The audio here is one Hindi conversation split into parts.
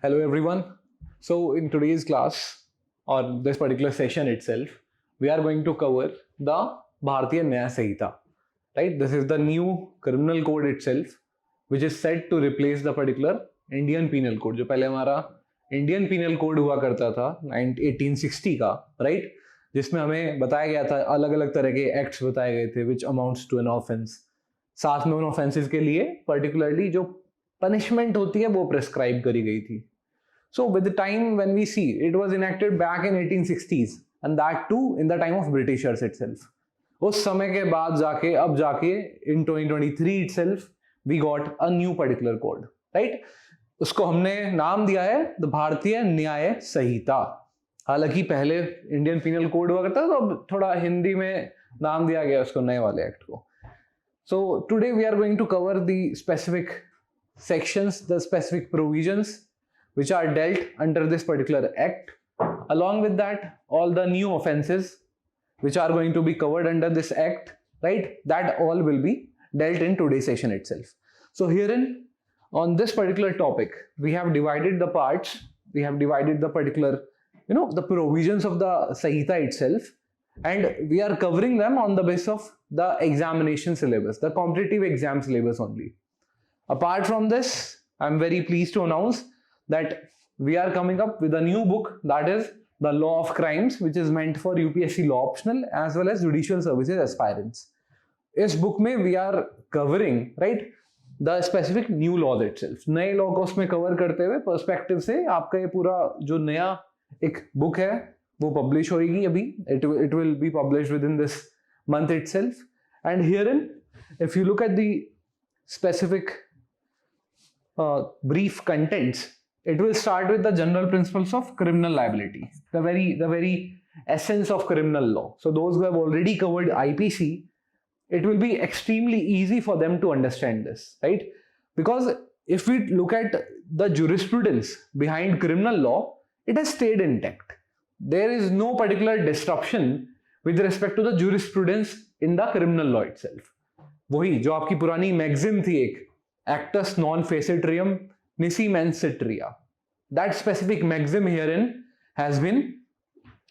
Hello everyone. So in today's class or this particular session itself, we are going to cover the Bharatiya Nyaya Samhita. Right? This is the new criminal code itself, which is set to replace the particular Indian Penal Code. जो पहले हमारा Indian Penal Code हुआ करता था 1860 का, right? जिसमें हमें बताया गया था अलग अलग तरह के एक्ट्स बताए गए थे which amounts to an offense. साथ में उन ऑफेंसेस के लिए पर्टिकुलरली जो पनिशमेंट होती है वो प्रेस्क्राइब करी गई थी. So with the time when we see, it was enacted back in 1860s and that too in the time of Britishers itself. उस समय के बाद जाके अब जाके in 2023 itself we got a new particular code, right? उसको हमने नाम दिया है द भारतीय न्याय संहिता. हालांकि पहले इंडियन पीनल कोड हुआ करता था, तो अब थोड़ा हिंदी में नाम दिया गया उसको नए वाले एक्ट को. So today we are going to cover the specific sections, the specific provisions which are dealt under this particular act. Along with that, all the new offenses which are going to be covered under this act, right? That all will be dealt in today's session itself. So herein, on this particular topic, we have divided the parts, we have divided the particular, the provisions of the Samhita itself, and we are covering them on the basis of the examination syllabus, the competitive exam syllabus only. Apart from this, I'm very pleased to announce that we are coming up with a new book, that is the Law of Crimes, which is meant for UPSC Law Optional as well as Judicial Services aspirants. इस book में we are covering, right, the specific new laws itself. नए law को उसमें cover करते हुए perspective से आपका ये पूरा जो नया एक book है वो publish होगी अभी. It will be published within this month itself. And herein, if you look at the specific brief contents, it will start with the general principles of criminal liability, the very essence of criminal law. So those who have already covered IPC, it will be extremely easy for them to understand this, right? Because if we look at the jurisprudence behind criminal law, it has stayed intact. There is no particular disruption with respect to the jurisprudence in the criminal law itself. वही जो आपकी पुरानी मैगजिम थी एक, actus non facitrium nisi mens sit rea. That specific maxim herein has been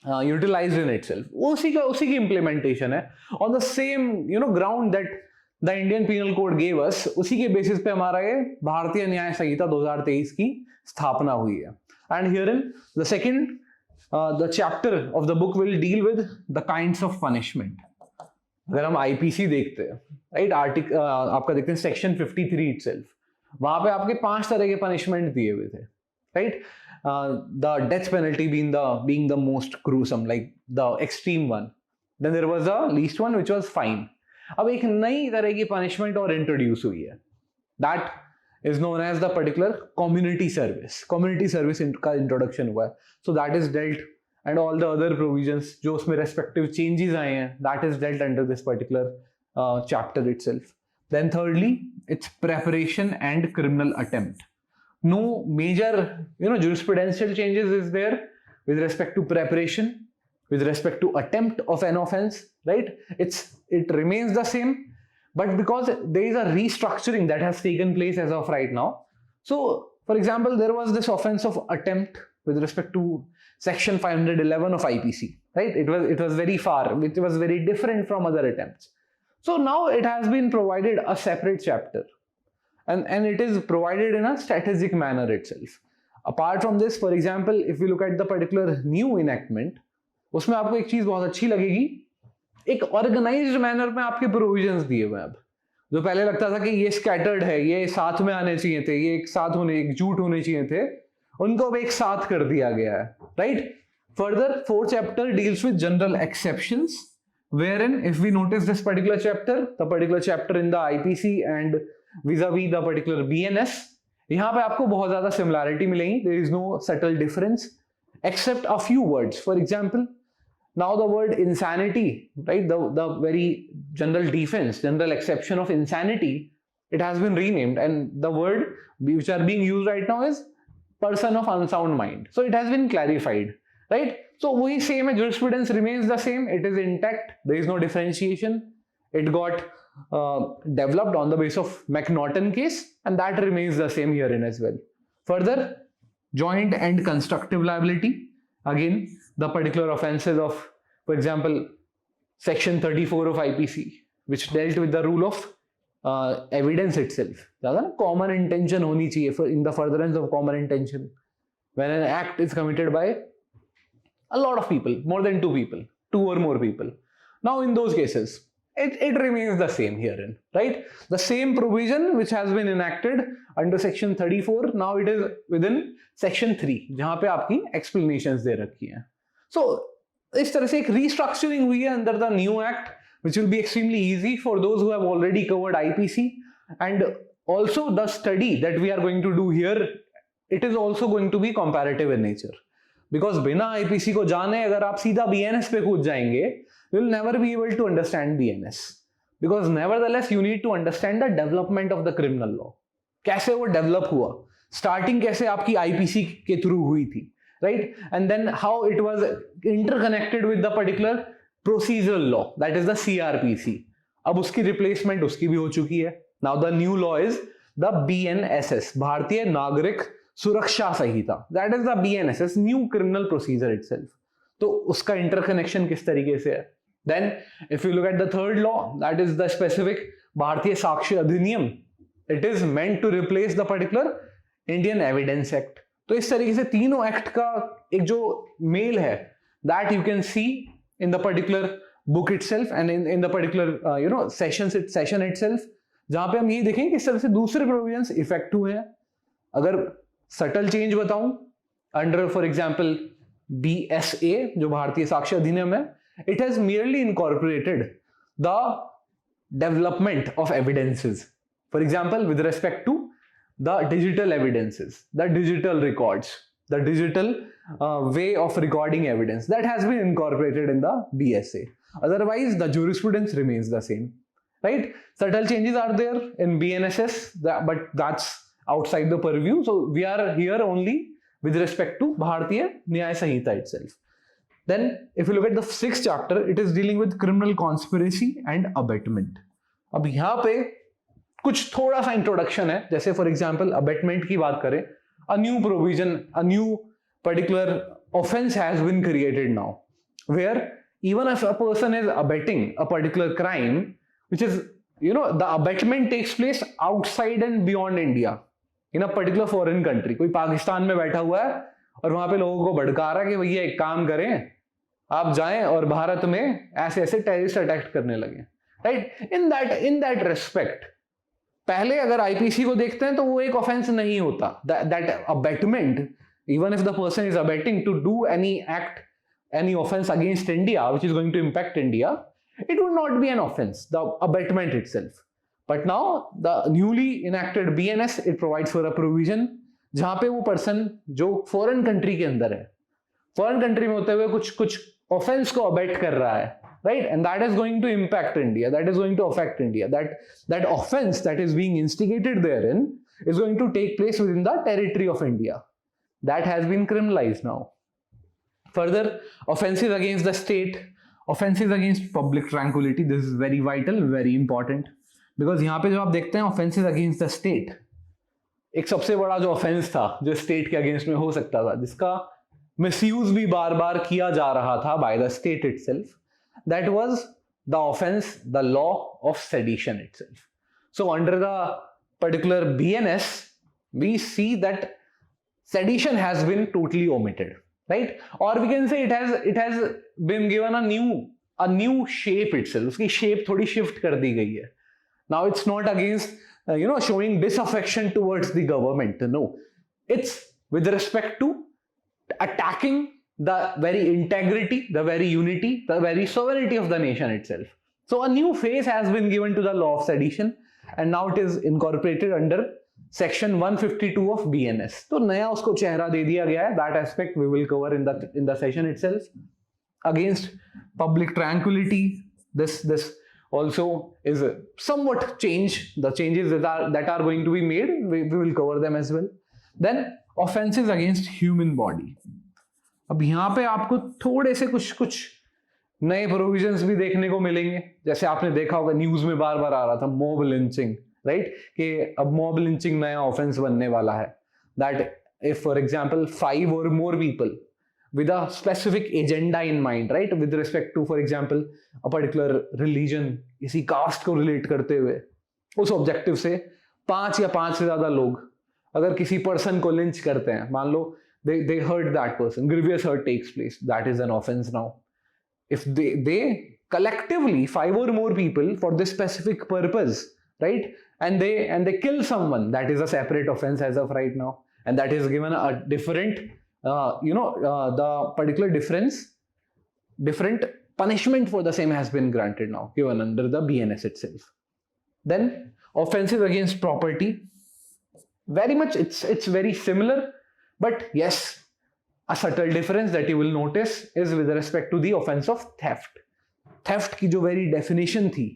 utilized in itself. उसी की implementation है on the same ground that the Indian Penal Code gave us. उसी के basis पे हमारा ये भारतीय न्याय संहिता 2023 की स्थापना हुई है. And herein the second the chapter of the book will deal with the kinds of punishment. अगर हम IPC देखते हैं, right, आपका देखते हैं section 53 itself. वहां पे आपके 5 तरह के पनिशमेंट दिए हुए थे, right? The death penalty being the most gruesome, like the extreme one. Then there was the least one which was fine. अब एक नई तरह की पनिशमेंट और इंट्रोड्यूस हुई है, that is known as the particular community service. community service का इंट्रोडक्शन हुआ है. So that is dealt, and all the other provisions जो उसमें respective changes आए हैं, that is dealt under this particular chapter itself. Then thirdly, it's preparation and criminal attempt. No major, jurisprudential changes is there with respect to preparation, with respect to attempt of an offense, right? It remains the same, but because there is a restructuring that has taken place as of right now. So, for example, there was this offense of attempt with respect to section 511 of IPC, right? It was very far, it was very different from other attempts. So now it has been provided a separate chapter, and it is provided in a strategic manner itself. Apart from this, for example, if we look at the particular new enactment, उसमें आपको एक चीज बहुत अच्छी लगेगी, एक ऑर्गेनाइज्ड मैनर में आपके प्रोविजंस दिए हुए हैं. अब जो पहले लगता था कि ये स्कैटर्ड है, ये साथ में आने चाहिए थे, ये एकजुट होने चाहिए थे, उनको अब एक साथ कर दिया गया है, right? Further, 4th chapter deals with general exceptions, wherein if we notice this particular chapter, the particular chapter in the IPC and vis-a-vis the particular BNS, यहाँ पे आपको बहुत ज्यादा similarity मिलेगी. There is no subtle difference except a few words. For example, now the word insanity, right, the very general defense, general exception of insanity, it has been renamed, and the word which are being used right now is person of unsound mind. So it has been clarified, right? So वही same है, jurisprudence remains the same, it is intact, there is no differentiation. It got developed on the basis of McNaughton case, and that remains the same herein as well. Further, joint and constructive liability. Again, the particular offenses of, for example, section 34 of IPC, which dealt with the rule of evidence itself. ज़्यादा ना common intention होनी चाहिए in the furtherance of common intention. When an act is committed by a lot of people, more than two people, two or more people. Now in those cases, it remains the same herein, right? The same provision which has been enacted under section 34, now it is within section 3, जहाँ पे आपकी explanations दे रखी हैं. So इस तरह से एक restructuring हुई है under the new act, which will be extremely easy for those who have already covered IPC. And also the study that we are going to do here, it is also going to be comparative in nature. Because बिना IPC को जाने अगर आप सीधा BNS पे कूद जाएंगे, you will never be able to understand BNS. Because nevertheless you need to understand the development of the criminal law. कैसे वो develop हुआ, starting कैसे आपकी IPC के through हुई थी, right? And then how it was interconnected with the particular procedural law, that is the CRPC. अब उसकी replacement उसकी भी हो चुकी है. Now the new law is the BNSS, Bharatiya Nagarik Suraksha Samhita. That is the BNSS, new criminal procedure itself. तो उसका interconnection किस तरीके से है? Then if you look at the third law, that is the specific भारतीय साक्ष्य अधिनियम. It is meant to replace the particular Indian Evidence Act. तो इस तरीके से तीनों एक्ट का एक जो मेल है, that you can see in the particular book itself and in the particular session itself, जहां पे हम ये देखेंगे किस तरह से दूसरे प्रोविजंस इफेक्ट हुए हैं. अगर सटल चेंज बताऊं, अंडर फॉर एग्जांपल BSA जो भारतीय साक्ष्य अधिनियम है, it has merely incorporated the development of evidences. For example, with respect to the digital evidences, the digital records, the digital way of recording evidence, that has been incorporated in the BSA. Otherwise, the jurisprudence remains the same, right? Subtle changes are there in BNSS, but that's outside the purview. So we are here only with respect to Bharatiya Nyaya Sanhita itself. Then, if you look at the 6th chapter, it is dealing with criminal conspiracy and abetment. अब यहाँ पे कुछ थोड़ा सा इंट्रोडक्शन है, जैसे फॉर एग्जाम्पल अबेटमेंट की बात करें, a new provision, a new particular offense has been created now, where even if a person is abetting a particular crime, which is, the abetment takes place outside and beyond India, in a particular foreign country. कोई पाकिस्तान में बैठा हुआ है और वहां पे लोगों को भड़का रहा है कि भैया एक काम करें, आप जाएं और भारत में ऐसे ऐसे टेररिस्ट अटैक करने लगे, राइट? इन दैट रेस्पेक्ट पहले अगर आईपीसी को देखते हैं तो वो एक ऑफेंस नहीं होता. That abetment, even if the person is abetting to do any act, any offense against India which is going to impact India, it would not be an offense, the abetment itself. But now the newly enacted BNS, it provides for a provision जहां पे वो पर्सन जो फॉरेन कंट्री के अंदर है, फॉरेन कंट्री में होते हुए कुछ ऑफेंस को अबेट कर रहा है, right? And that is going to impact India, that is going to affect India, that offense that is being instigated therein is going to take place within the territory of India. That has been criminalized now. Further, offenses against the state, offenses against public tranquility, this is very vital, very important, because यहाँ पे जो आप देखते हैं offenses against the state, एक सबसे बड़ा जो offense था जो state के against में हो सकता था, जिसका misuse भी बार बार किया जा रहा था by the state itself, that was the offense, the law of sedition itself. So under the particular BNS, we see that sedition has been totally omitted, right? Or we can say it has been given a new shape itself. उसकी shape थोड़ी shift कर दी गई है. Now it's not against showing disaffection towards the government. No, it's with respect to attacking the very integrity, the very unity, the very sovereignty of the nation itself. So a new face has been given to the law of sedition, and now it is incorporated under Section 152 of BNS. तो नया उसको चेहरा दे दिया गया है. That aspect we will cover in the session itself. Against public tranquility, this also is somewhat change. The changes that are going to be made, we will cover them as well. Then offenses against human body. अब यहाँ पे आपको थोड़े से कुछ नए प्रोविजंस भी देखने को मिलेंगे. जैसे आपने देखा होगा न्यूज में बार बार आ रहा था मॉब लिंचिंग, राइट? कि अब मॉब लिंचिंग नया ऑफेंस बनने वाला है. That if for example 5 or more people with a specific agenda in mind, right, with respect to for example a particular religion, किसी caste को relate करते हुए उस objective से 5 या 5 से ज़्यादा लोग अगर किसी person को lynch करते हैं, मान लो they hurt that person, grievous hurt takes place, that is an offense now. If they collectively 5 or more people for this specific purpose, right, and they kill someone, that is a separate offense as of right now, and that is given a different the particular different punishment for the same has been granted now, given under the BNS itself. Then offenses against property, very much it's very similar, but yes, a subtle difference that you will notice is with respect to the offense of theft. Theft की जो very definition थी,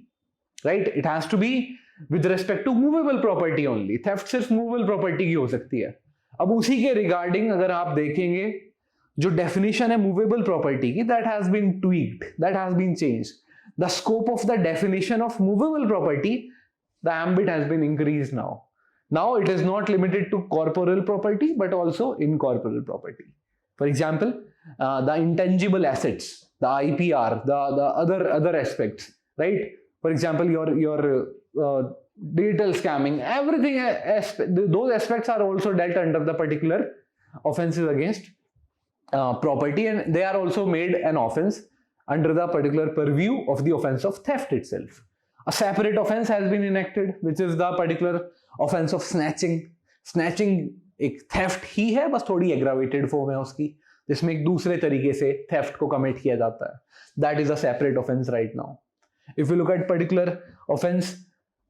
right, it has to be with respect to movable property only. Theft सिर्फ movable property की हो सकती है. अब उसी के regarding अगर आप देखेंगे जो definition है movable property की, that has been tweaked, that has been changed. The scope of the definition of movable property, the ambit has been increased now. Now it is not limited to corporeal property but also incorporeal property. For example, the intangible assets, the IPR, the other aspects, right? For example, your digital scamming, everything, those aspects are also dealt under the particular offenses against property, and they are also made an offense under the particular purview of the offense of theft itself. A separate offense has been enacted, which is the particular offense of snatching. Snatching एक थेफ्ट ही है, बस थोड़ी एग्रावेटेड फॉर्म है उसकी, जिसमें एक दूसरे तरीके से थेफ्ट को कमिट किया जाता है. That is a separate offence right now. If you look at particular offence,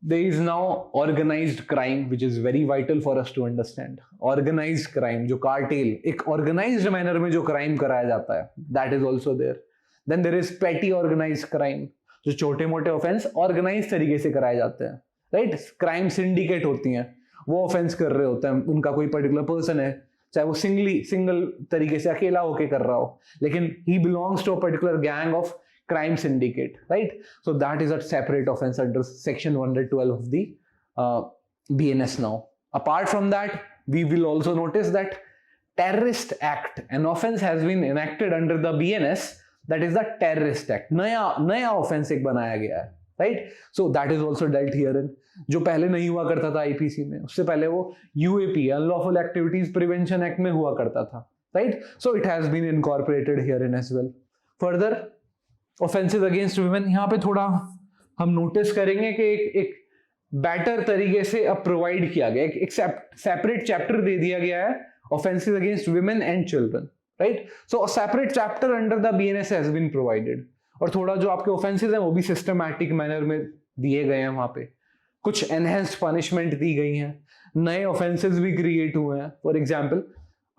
there is now organised crime, which is very vital for us to understand. Organised crime, जो कार्टेल, एक ऑर्गेनाइज्ड मैनर में जो क्राइम कराया जाता है, that is also there. Then there is petty organised crime, जो छोटे मोटे ऑफेंस ऑर्गेनाइज तरीके से कराए जाते हैं, राइट. क्राइम सिंडिकेट होती हैं, वो ऑफेंस कर रहे होते हैं, उनका कोई पर्टिकुलर पर्सन है, चाहे वो सिंगल तरीके से अकेला होके कर रहा हो, लेकिन he belongs to a particular gang of crime syndicate, right? So that is a separate offense under section 112 of the BNS now. Apart from that, we will also notice that terrorist act, an offense has been enacted under the BNS, that is the terrorist act. नया offense एक बनाया गया है, right? So that is also dealt herein. जो पहले नहीं हुआ करता था IPC में, उससे पहले वो UAP, Unlawful Activities Prevention Act में हुआ करता था, right? So it has been incorporated herein as well. Further, offenses against women, यहाँ पे थोड़ा हम नोटिस करेंगे कि एक बेटर तरीके से अब प्रोवाइड किया गया, एक सेपरेट चैप्टर दे दिया गया है offenses against women and children, right? So a separate chapter under the BNS has been provided. और थोड़ा जो आपके offenses हैं वो भी सिस्टमैटिक मैनर में दिए गए हैं, वहां पे कुछ एनहेंस्ड पनिशमेंट दी गई हैं, नए ऑफेंसेस भी क्रिएट हुए हैं. फॉर एग्जांपल,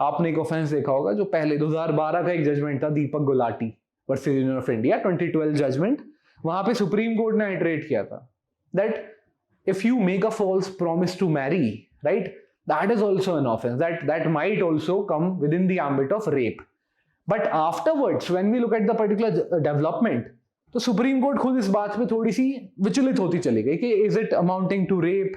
आपने एक ऑफेंस देखा होगा जो पहले 2012 का एक जजमेंट था, Deepak Gulati versus union of India 2012 judgment. वहां पे सुप्रीम कोर्ट ने आइटरेट किया था that if you make a false promise to marry, right, that is also an offence, that might also come with in the ambit of rape. But afterwards when we look at the particular development, तो सुप्रीम कोर्ट खुद इस बात पे थोड़ी सी विचलित होती चली गई कि is it amounting to rape,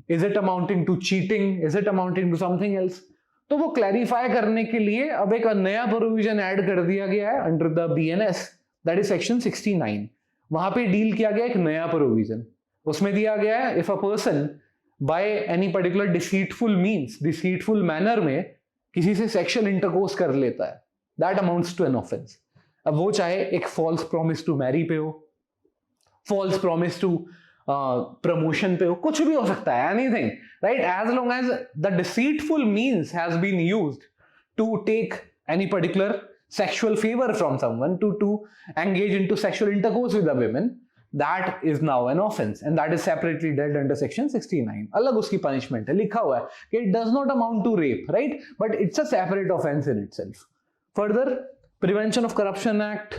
is it amounting to cheating, is it amounting to something else. तो वो क्लैरिफाई करने के लिए अब एक नया प्रोविजन ऐड कर दिया गया है under the BNS, that is section 69. वहां पे डील किया गया एक नया प्रोविजन, उसमें दिया गया है if a person by any particular deceitful means, deceitful manner में किसी से सेक्शुअल इंटरकोर्स कर लेता है, that amounts to an offence. अब वो चाहे एक फॉल्स प्रॉमिस टू मैरी पे हो, फॉल्स प्रॉमिस टू प्रमोशन पे हो, कुछ भी हो सकता है, anything, right, as long as the deceitful means has been used to take any particular sexual favor from someone, to engage into sexual intercourse with a woman, that is now an offense, and that is separately dealt under section 69. अलग उसकी punishment है, लिखा हुआ है कि it does not amount to rape, right, but it's a separate offense in itself. Further, Prevention of Corruption Act,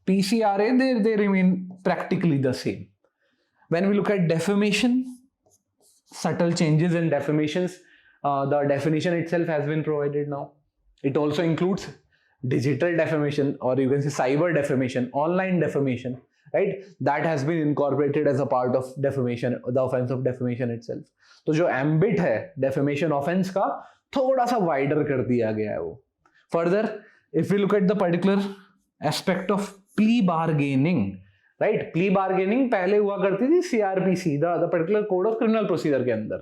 PCRA, they remain practically the same. When we look at defamation, subtle changes in defamations, the definition itself has been provided now. It also includes digital defamation, or you can say cyber defamation, online defamation, right? That has been incorporated as a part of defamation, the offense of defamation itself. तो जो ambit है defamation offense का, थोड़ा सा वाइडर कर दिया गया है वो. Further if you look at the particular aspect of plea bargaining, right, plea bargaining पहले हुआ करती थी CrPC, the particular code of criminal procedure के अंदर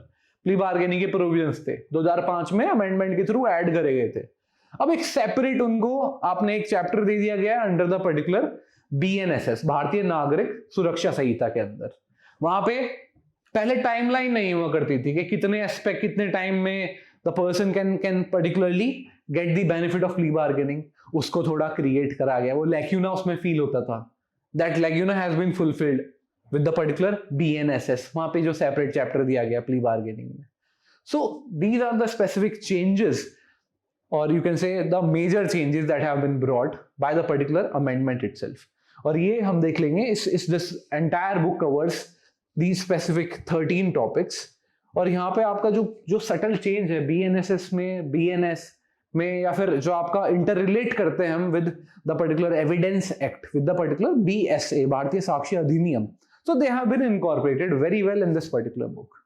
प्ली बार्गेनिंग के प्रोविजंस थे, 2005 में अमेंडमेंट के थ्रू ऐड करे गए थे. अब एक सेपरेट उनको आपने एक चैप्टर दे दिया गया under the particular BNSS, Bharatiya Nagarik Suraksha संहिता के अंदर. वहां पे पहले टाइमलाइन नहीं हुआ करती थी कि कितने एस्पेक्ट कितने टाइम में the person can particularly get the benefit of plea bargaining. उसको थोड़ा क्रिएट करा गया, वो लैक्यूना उसमें फील होता था. That lacuna has been fulfilled with the particular BNSS, वहां पे जो सेपरेट चैप्टर दिया गया प्ली बार्गेनिंग में. So these are the specific changes, or you can say the major changes that have been brought by the particular amendment itself. और ये हम देख लेंगे. इस this entire book covers these specific 13 topics. और यहाँ पे आपका जो subtle change है BNSS में, BNS में, या फिर जो आपका इंटररिलेट करते हैं हम with the particular evidence act, with the particular BSA, भारतीय साक्ष्य अधिनियम. So they have been incorporated very well in this particular book.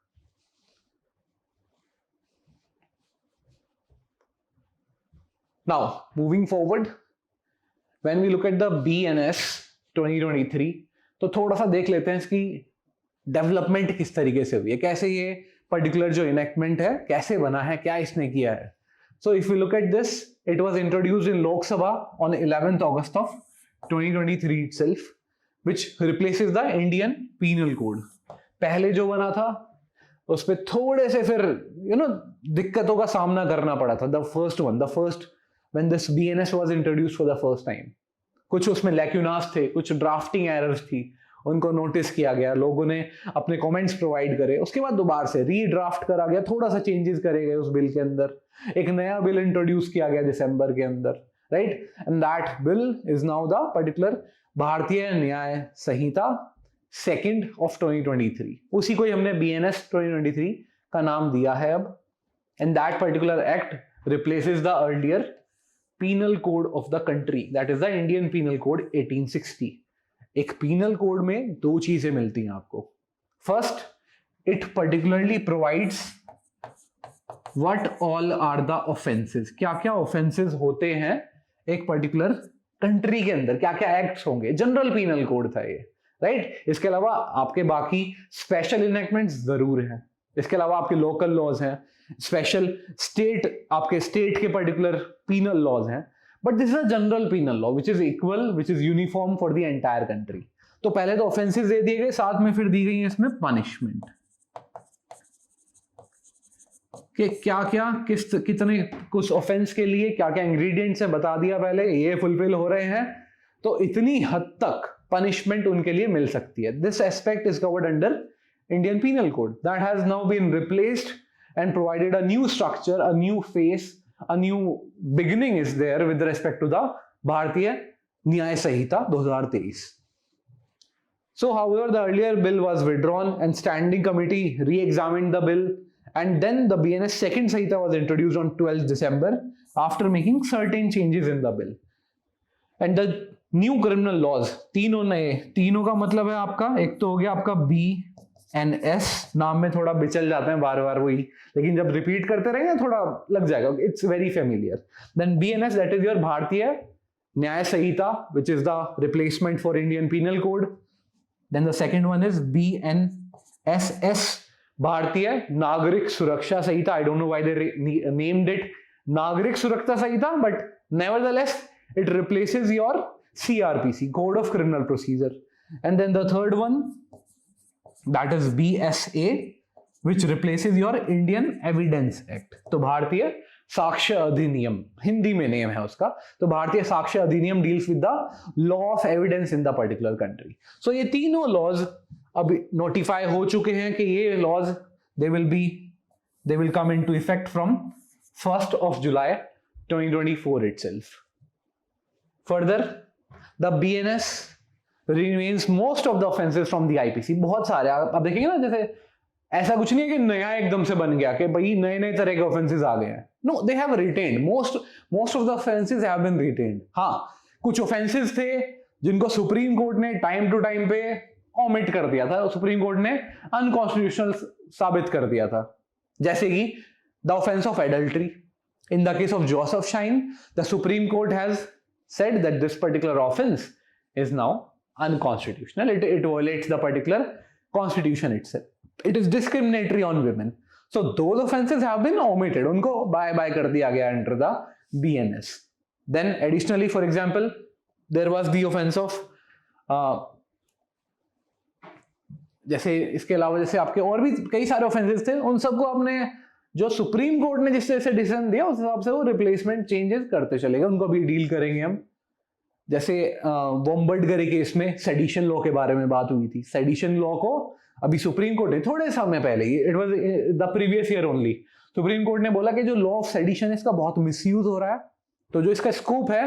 Now, moving forward, when we look at the BNS 2023, तो थोड़ा सा देख लेते हैं इसकी डेवलपमेंट किस तरीके से हुई है, कैसे ये पर्टिकुलर जो इनेक्टमेंट है कैसे बना है, क्या इसने किया है. So if you look at this, it was introduced in Lok Sabha on 11th August of 2023 itself, which replaces the Indian Penal Code. पहले जो बना था उस पे थोड़े से फिर दिक्कतों का सामना करना पड़ा था. The first when this BNS was introduced for the first time, कुछ उसमें लैक्यूनास थे, कुछ ड्राफ्टिंग एरर्स थी, उनको नोटिस किया गया, लोगों ने अपने कमेंट्स प्रोवाइड करे, उसके बाद दोबारा से रीड्राफ्ट करा गया, थोड़ा सा चेंजेस करे गए उस बिल के अंदर. एक नया बिल इंट्रोड्यूस किया गया दिसंबर के अंदर, right, and that bill is now the particular भारतीय न्याय संहिता 2nd of 2023. उसी को ही हमने BNS 2023 का नाम दिया है अब. And that particular act replaces the earlier penal code of the country, that is the Indian Penal Code 1860. एक penal code में दो चीजें मिलती हैं आपको. First, it particularly provides what all are the offenses, क्या क्या offenses होते हैं एक particular country के अंदर, क्या क्या acts होंगे. जनरल penal code था ये, राइट. इसके अलावा आपके बाकी स्पेशल इनेक्टमेंट्स जरूर हैं, इसके अलावा आपके लोकल लॉज हैं, स्पेशल स्टेट, आपके स्टेट के पर्टिकुलर पीनल लॉज हैं, but this is a general penal law which is equal, which is uniform for the entire country. तो पहले तो ऑफेंसेस दे दिए गए, साथ में फिर दी गई है इसमें पनिशमेंट कि क्या क्या कितने कुछ ऑफेंस के लिए क्या क्या इंग्रेडिएंट्स है बता दिया पहले, ये फुलफिल हो रहे हैं तो इतनी हद तक पनिशमेंट उनके लिए मिल सकती है. This aspect is covered under Indian penal code that has now been replaced and provided a new structure, a new face, a new beginning is there with respect to the Bharatiya Nyaya Sanhita 2023. So however, the earlier bill was withdrawn and standing committee re-examined the bill, and then the BNS second Sanhita was introduced on 12th December after making certain changes in the bill. And the new criminal laws, तीनों नए, तीनों का मतलब है आपका, एक तो हो गया आपका BNS, नाम में थोड़ा बिचल जाते हैं बार बार वही, लेकिन जब रिपीट करते रहेंगे थोड़ा लग जाएगा, it's very familiar. Then BNS, that is your Bharatiya Nyaya Sanhita, which is the replacement for Indian penal code. Then the second one is BNSS, Bharatiya Nagarik Suraksha Sanhita. I don't know why they named it Nagarik Suraksha Sanhita, but nevertheless it replaces your CRPC, Code of Criminal Procedure. And then the third one, that is BSA, which replaces your Indian Evidence Act. तो भारतीय साक्ष्य अधिनियम, हिंदी में नेम है उसका, तो Bharatiya Sakshya Adhiniyam deals with the law of evidence in the particular country. So ये तीनों लॉज अब नोटिफाई हो चुके हैं कि ये laws they will come into effect from 1st of July 2024 itself. Further, the BNS remains most of the offenses from the IPC. बहुत सारे आप देखेंगे ना, जैसे ऐसा कुछ नहीं है कि नया एकदम से बन गया कि भाई नए नए तरह के ऑफेंसेस आ गए हैं. No, they have retained most of the offences have been retained. हाँ, कुछ ऑफेंसेस थे जिनको सुप्रीम कोर्ट ने टाइम टू टाइम पे ओमिट कर दिया था, सुप्रीम कोर्ट ने अनकॉन्स्टिट्यूशनल साबित कर दिया था. जैसे कि the offense of adultery. In the case of Joseph Schein, the Supreme Court has said that this particular offense is now unconstitutional. It violates the particular constitution itself. It is discriminatory on women. So those offenses have been omitted. उनको bye कर दिया गया under the BNS. Then additionally, for example, there was the offense of जैसे इसके अलावा जैसे आपके और भी कई सारे ऑफेंसेस थे, उन सबको आपने जो सुप्रीम कोर्ट ने जिस तरह से डिसीजन दिया उस हिसाब से वो रिप्लेसमेंट चेंजेस करते चलेगा, उनको भी डील करेंगे हम. जैसे वोम्बर्डगरे केस में सेडिशन लॉ के बारे में बात हुई थी. सेडिशन लॉ को अभी सुप्रीम कोर्ट ने थोड़े समय पहले, it was the previous year only, supreme court ने बोला कि जो लॉ ऑफ सेडिशन है इसका बहुत मिसयूज हो रहा है, तो जो इसका स्कोप है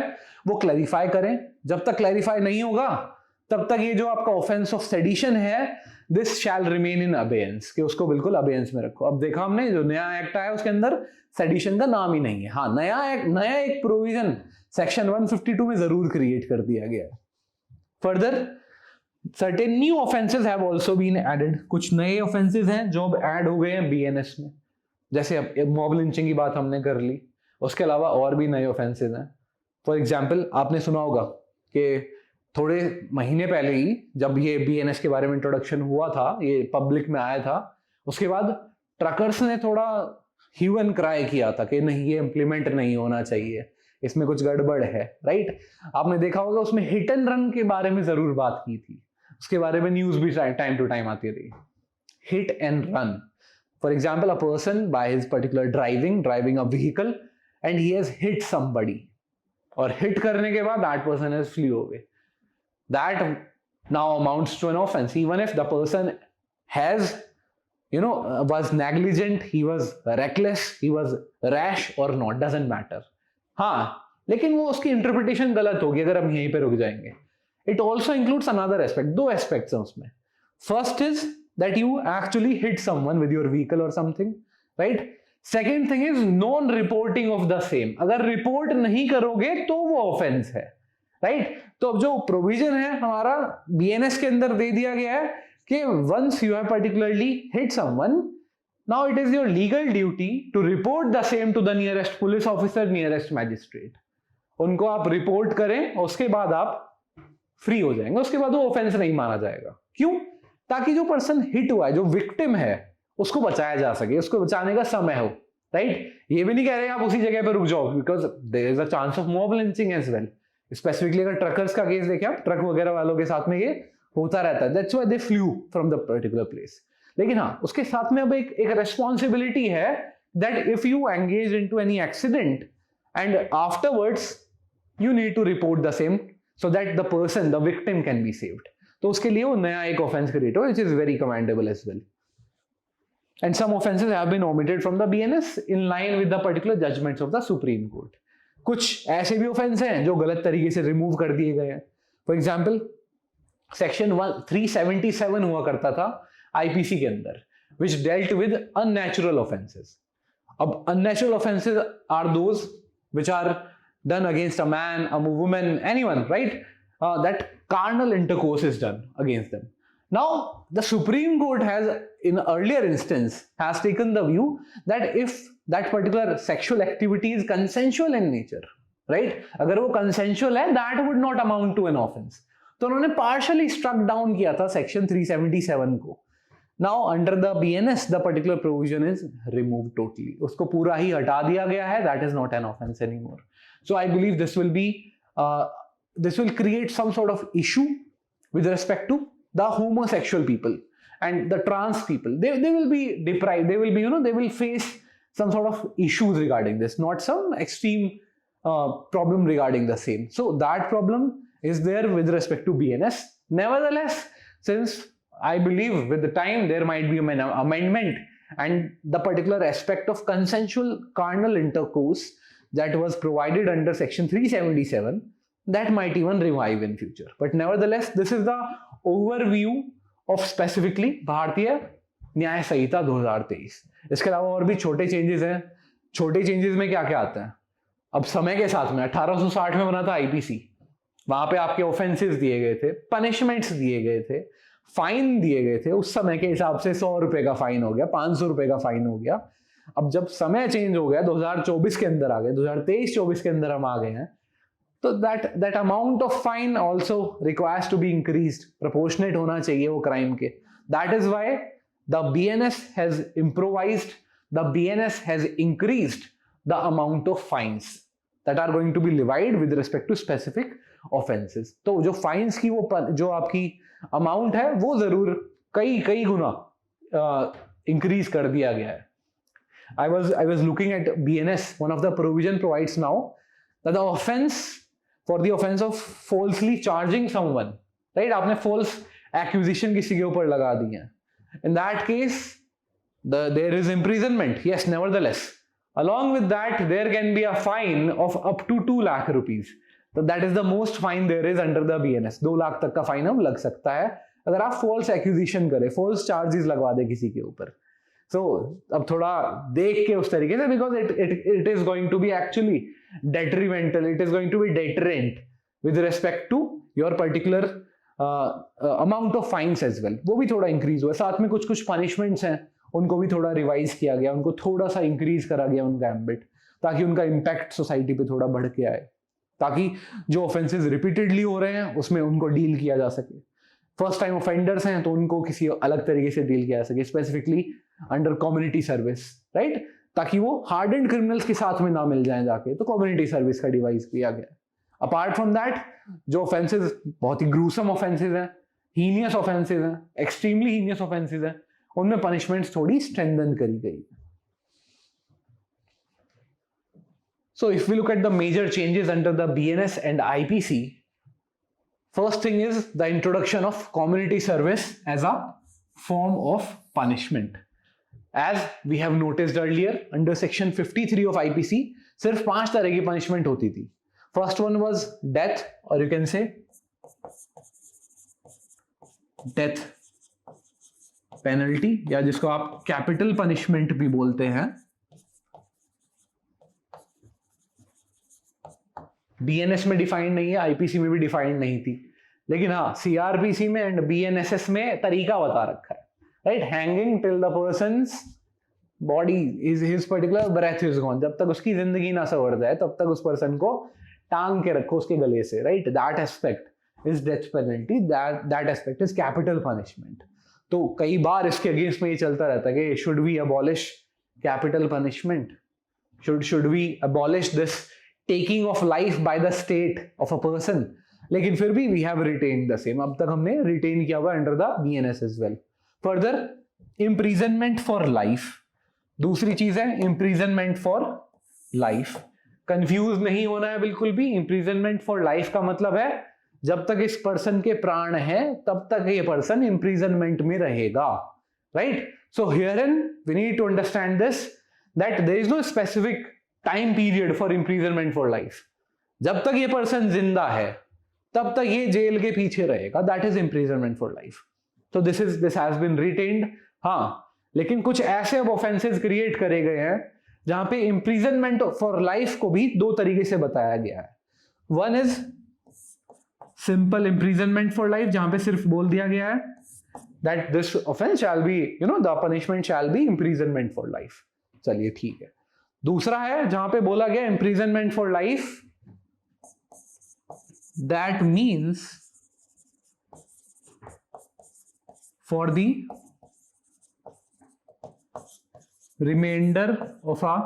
वो क्लैरिफाई करें. जब तक क्लैरिफाई नहीं होगा तब तक ये जो आपका ऑफेंस ऑफ सेडिशन है this shell remain in abeyance, कि उसको बिल्कुल अबेयंस में रखो. अब देखा हमने जो नया एक्ट आया उसके अंदर सेडिशन का नाम ही नहीं है. हाँ, नया एक प्रोविजन सेक्शन 152 में जरूर क्रिएट कर दिया गया है. Further certain new offences have also been added. कुछ नए ऑफेंसेस हैं जो अब ऐड हो गए हैं बीएनएस में. जैसे अब मॉब लिंचिंग की बात हमने कर ली, उसके अलावा और भी नए ऑफेंसेस हैं. फॉर एग्जाम्पल आपने सुना होगा कि थोड़े महीने पहले ही जब ये बीएनएस के बारे में इंट्रोडक्शन हुआ था, ये पब्लिक में आया था, उसके बाद ट्रकर्स ने थोड़ा ह्यू एंड क्राई किया था कि नहीं ये इम्प्लीमेंट नहीं होना चाहिए, इसमें कुछ गड़बड़ है. राइट, आपने देखा होगा उसमें हिट एंड रन के बारे में जरूर बात की थी, उसके बारे में न्यूज भी टाइम टू टाइम आती रही. Hit and run, for example a person by his particular driving a vehicle and he has hit somebody, और हिट करने के बाद that person has flee away. That now amounts to an offense, even if the person has, was negligent, he was reckless, he was rash or not, doesn't matter. हाँ, लेकिन वो उसकी इंटरप्रिटेशन गलत होगी अगर हम यहीं पे रुक जाएंगे. It also includes another aspect. दो aspects हैं उसमें. First is that you actually hit someone with your vehicle or something, right? Second thing is non-reporting of the same. अगर रिपोर्ट नहीं करोगे तो वो ऑफेंस है. राइट, तो अब जो प्रोविजन है हमारा बीएनएस के अंदर दे दिया गया है कि once you have particularly hit someone, now it is your legal duty to report the same to the nearest police officer, nearest magistrate. उनको आप रिपोर्ट करें, उसके बाद आप फ्री हो जाएंगे, उसके बाद वो ऑफेंस नहीं माना जाएगा. क्यों? ताकि जो पर्सन हिट हुआ है, जो विक्टिम है, उसको बचाया जा सके, उसको बचाने का समय हो. राइट, ये भी नहीं कह रहे आप उसी जगह पर रुक जाओ, because there is a chance of mob lynching as well. Specifically अगर ट्रकर्स का केस देखें आप, ट्रक वगैरह वालों के साथ में ये होता रहता है. That's why they flew from the particular place. लेकिन हाँ, उसके साथ में अब एक रेस्पॉन्सिबिलिटी है that if you engage into any accident and afterwards you need to report the same so that the person, the victim can be saved. तो उसके लिए वो नया एक ऑफेंस क्रिएट हो, which is very commendable as well. And some offences have been omitted from the BNS in line with the particular judgements of the supreme court. कुछ ऐसे भी ऑफेंस हैं जो गलत तरीके से रिमूव कर दिए गए हैं. फॉर एग्जाम्पल सेक्शन 377 हुआ करता था आईपीसी के अंदर, which dealt with unnatural offences. अब unnatural offences are those which are done against a man, a woman, anyone, right, that carnal intercourse is done against them. Now, the Supreme Court has, in earlier instance, has taken the view that if that particular sexual activity is consensual in nature, right? अगर वो consensual है, that would not amount to an offense. तो उन्होंने partially struck down किया था section 377 को. Now, under the BNS, the particular provision is removed totally. उसको पूरा ही हटा दिया गया है. That is not an offense anymore. So I believe this will create some sort of issue with respect to the homosexual people and the trans people. They will be deprived, they will be, they will face some sort of issues regarding this, not some extreme problem regarding the same. So that problem is there with respect to BNS. Nevertheless, since I believe with the time there might be an amendment and the particular aspect of consensual carnal intercourse that was provided under section 377, that might even revive in future. But nevertheless, this is the overview of specifically भारतीय न्याय संहिता 2023. इसके अलावा और भी छोटे चेंजेस हैं. छोटे चेंजेस में क्या क्या आता है? अब समय के साथ में 1860 में बना था आईपीसी, वहां पे आपके ऑफेंसेस दिए गए थे, पनिशमेंट्स दिए गए थे, फाइन दिए गए थे. उस समय के हिसाब से 100 रुपए का फाइन हो गया, 500 रुपए का फाइन हो गया. अब जब समय चेंज हो गया, 2024 के अंदर आ गए, 2023-24 के अंदर हम आ गए हैं, तो that amount of fine also requires to be increased, proportionate होना चाहिए वो क्राइम के. That is why the BNS has improvised, the BNS has increased the amount of fines that are going to be levied with respect to specific offences. तो जो फाइन्स की वो जो आपकी अमाउंट है वो जरूर कई गुना इंक्रीज कर दिया गया है. I was looking at BNS. One of the provision provides now that the offense, for the offense of falsely charging someone, right? आपने false accusation किसी के ऊपर लगा दी है. In that case, there is imprisonment. Yes, nevertheless, along with that, there can be a fine of up to 2 lakh rupees. So that is the most fine there is under the BNS. 2 lakh तक का फाइन अब लग सकता है अगर आप false accusation करें, false charges लगवा दे किसी के ऊपर. So अब थोड़ा देख के उस तरीके से, because it is going to be actually detrimental, it is going to be deterrent with respect to your particular amount of fines as well. वो भी थोड़ा इंक्रीज हुआ. साथ में कुछ पनिशमेंट्स हैं उनको भी थोड़ा रिवाइज किया गया, उनको थोड़ा सा इंक्रीज करा गया उनका एम्बिट, ताकि उनका इम्पैक्ट सोसाइटी पे थोड़ा बढ़ के आए, ताकि जो ऑफेंसेस रिपीटेडली हो रहे हैं उसमें उनको डील किया जा सके. फर्स्ट टाइम ऑफेंडर्स हैं तो उनको किसी अलग तरीके से डील किया जा सके, specifically under community service, right, ताकि वो हार्डेंड क्रिमिनल्स के साथ में ना मिल जाएं जाके. तो कम्युनिटी सर्विस का डिवाइस किया गया. अपार्ट फ्रॉम दैट, जो ऑफेंसेस बहुत ही ग्रूसम ऑफेंसेस हैं, हीनियस ऑफेंसेस हैं, एक्सट्रीमली हीनियस ऑफेंसेस हैं, उनमें पनिशमेंट्स थोड़ी स्ट्रेंथन करी गई. So if we look at the major changes under the BNS and IPC, first thing is the introduction of community service as a form of punishment. As we have noticed earlier, under section 53 of IPC, सिर्फ 5 तरह की punishment होती थी. First one was death, or you can say death penalty, या जिसको आप capital punishment भी बोलते हैं. BNS में डिफाइंड नहीं है, IPC में भी डिफाइंड नहीं थी, लेकिन हाँ CRPC में एंड BNSS में तरीका बता रखा है, right. Hanging till the person's body is his particular breath is gone. जब तक उसकी जिंदगी ना सवर जाए तब तक उस पर्सन को टांग के रखो उसके गले से, right. That aspect is death penalty, that aspect is capital punishment. तो कई बार इसके अगेंस्ट में ये चलता रहता है कि should we abolish capital punishment, should we abolish this taking off life by the state of a person. लेकिन फिर भी we have retained the same. अब तक हमने रिटेन किया हुआ under the BNS as well. Further, imprisonment for life. दूसरी चीज है इम्प्रीजनमेंट फॉर लाइफ. कंफ्यूज नहीं होना है बिल्कुल भी. इम्प्रीजनमेंट फॉर लाइफ का मतलब है जब तक इस पर्सन के प्राण है तब तक ये पर्सन इम्प्रीजनमेंट में रहेगा, right. So herein we need to understand this that there is no specific time period for imprisonment for life. जब तक ये पर्सन जिंदा है तब तक ये जेल के पीछे रहेगा. That is imprisonment for life. तो दिस हैज बीन रिटेन्ड. हाँ, लेकिन कुछ ऐसे अब ऑफेंसेस क्रिएट करे गए हैं जहां पे इम्प्रीजनमेंट फॉर लाइफ को भी 2 तरीके से बताया गया है. One is simple imprisonment for life, जहां पे सिर्फ बोल दिया गया है that this offence shall be, the punishment shall be imprisonment for life. चलिए ठीक है. दूसरा है जहां पे बोला गया imprisonment for life, that means for the remainder of a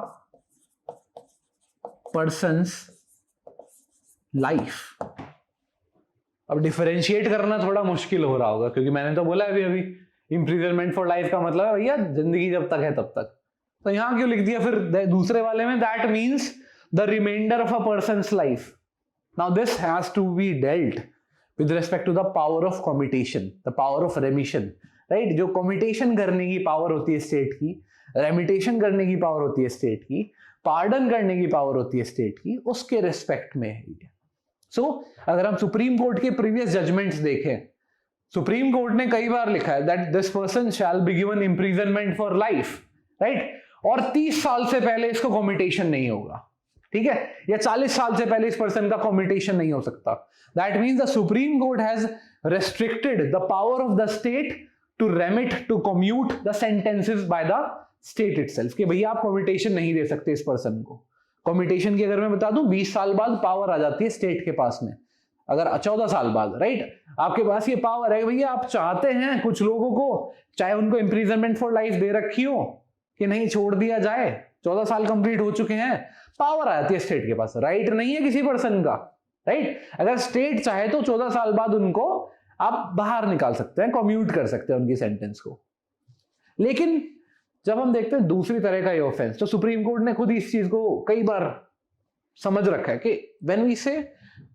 person's life. अब डिफरेंशिएट करना थोड़ा मुश्किल हो रहा होगा, क्योंकि मैंने तो बोला अभी इम्प्रीजनमेंट फॉर लाइफ का मतलब है भैया जिंदगी जब तक है तब तक. तो यहां क्यों लिख दिया फिर दूसरे वाले में that means the remainder of a person's life. Now this has to be dealt with respect to the power of commutation, the power of remission, right. जो कम्यूटेशन करने की पावर होती है स्टेट की, रेमिटेशन करने की पावर होती है स्टेट की, पार्डन करने की पावर होती है स्टेट की, उसके रिस्पेक्ट में है ये. सो अगर हम सुप्रीम कोर्ट के प्रीवियस जजमेंट्स देखें, सुप्रीम कोर्ट ने कई बार लिखा है that this person shall be given imprisonment for life, right. और 30 साल से पहले इसको कम्यूटेशन नहीं होगा, ठीक है, या 40 साल से पहले इस पर्सन का कम्यूटेशन नहीं हो सकता. That means the supreme court has restricted the power of the state to remit, to commute the sentences by the state itself कि भैया आप कम्यूटेशन नहीं दे सकते इस पर्सन को। कम्यूटेशन की अगर मैं बता दूं 20 साल बाद पावर आ जाती है स्टेट के पास में, अगर 14 साल बाद, राइट, आपके पास ये पावर है भैया आप चाहते हैं कुछ लोगों को, चाहे उनको इम्प्रिजनमेंट फॉर लाइफ दे रखी हो कि नहीं छोड़ दिया जाए, 14 साल कंप्लीट हो चुके हैं, पावर आ जाती है स्टेट के पास, राइट नहीं है किसी पर्सन का, राइट। अगर स्टेट चाहे तो 14 साल बाद उनको आप बाहर निकाल सकते हैं, कम्यूट कर सकते हैं उनकी सेंटेंस को। लेकिन जब हम देखते हैं दूसरी तरह का ये ऑफेंस, तो सुप्रीम कोर्ट ने खुद इस चीज को कई बार समझ रखा है कि when we say